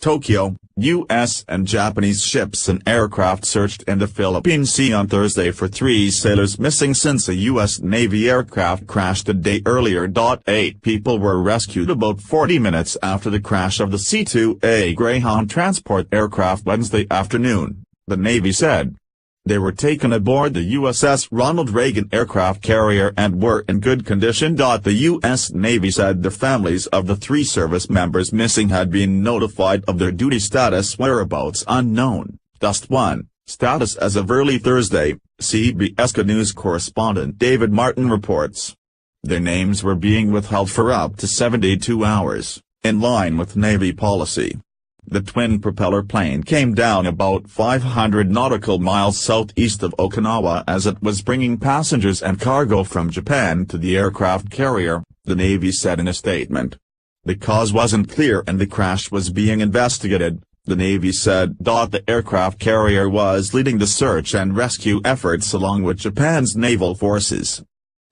Tokyo, U.S. and Japanese ships and aircraft searched in the Philippine Sea on Thursday for 3 sailors missing since a U.S. Navy aircraft crashed a day earlier. 8 people were rescued about 40 minutes after the crash of the C-2A Greyhound transport aircraft Wednesday afternoon, the Navy said. They were taken aboard the USS Ronald Reagan aircraft carrier and were in good condition. The U.S. Navy said the families of the 3 service members missing had been notified of their duty status whereabouts unknown, Dust 1, status as of early Thursday, CBS News correspondent David Martin reports. Their names were being withheld for up to 72 hours, in line with Navy policy. The twin-propeller plane came down about 500 nautical miles southeast of Okinawa as it was bringing passengers and cargo from Japan to the aircraft carrier, the Navy said in a statement. The cause wasn't clear and the crash was being investigated, the Navy said. The aircraft carrier was leading the search and rescue efforts along with Japan's naval forces.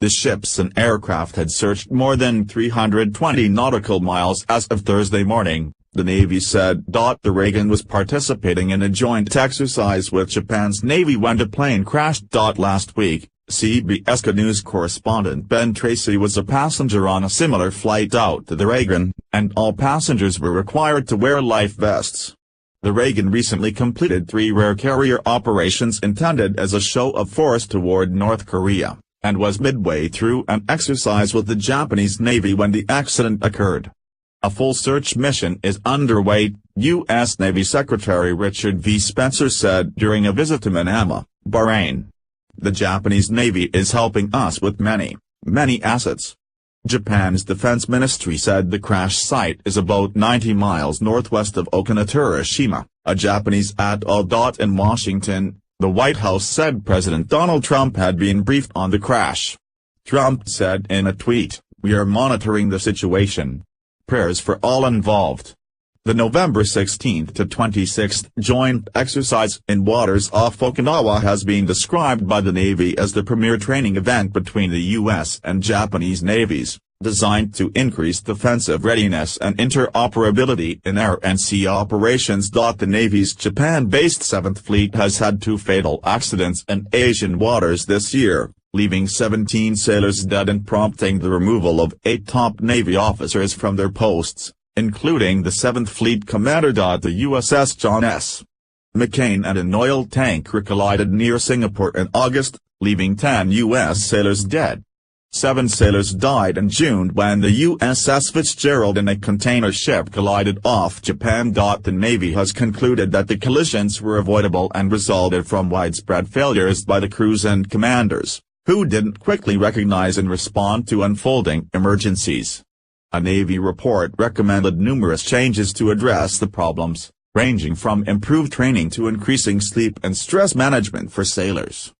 The ships and aircraft had searched more than 320 nautical miles as of Thursday morning, the Navy said. The Reagan was participating in a joint exercise with Japan's Navy when the plane crashed. Last week, CBS News correspondent Ben Tracy was a passenger on a similar flight out to the Reagan, and all passengers were required to wear life vests. The Reagan recently completed 3 rare carrier operations intended as a show of force toward North Korea, and was midway through an exercise with the Japanese Navy when the accident occurred. A full search mission is underway, U.S. Navy Secretary Richard V. Spencer said during a visit to Manama, Bahrain. The Japanese Navy is helping us with many assets. Japan's defense ministry said the crash site is about 90 miles northwest of Okinawa, a Japanese atoll. In Washington, the White House said President Donald Trump had been briefed on the crash. Trump said in a tweet, "We are monitoring the situation. Prayers for all involved." The November 16 to 26 joint exercise in waters off Okinawa has been described by the Navy as the premier training event between the U.S. and Japanese navies, designed to increase defensive readiness and interoperability in air and sea operations. The Navy's Japan-based 7th Fleet has had 2 fatal accidents in Asian waters this year, leaving 17 sailors dead and prompting the removal of 8 top Navy officers from their posts, including the 7th Fleet commander. The USS John S. McCain and an oil tanker collided near Singapore in August, leaving 10 U.S. sailors dead. 7 sailors died in June when the USS Fitzgerald and a container ship collided off Japan. The Navy has concluded that the collisions were avoidable and resulted from widespread failures by the crews and commanders, who didn't quickly recognize and respond to unfolding emergencies. A Navy report recommended numerous changes to address the problems, ranging from improved training to increasing sleep and stress management for sailors.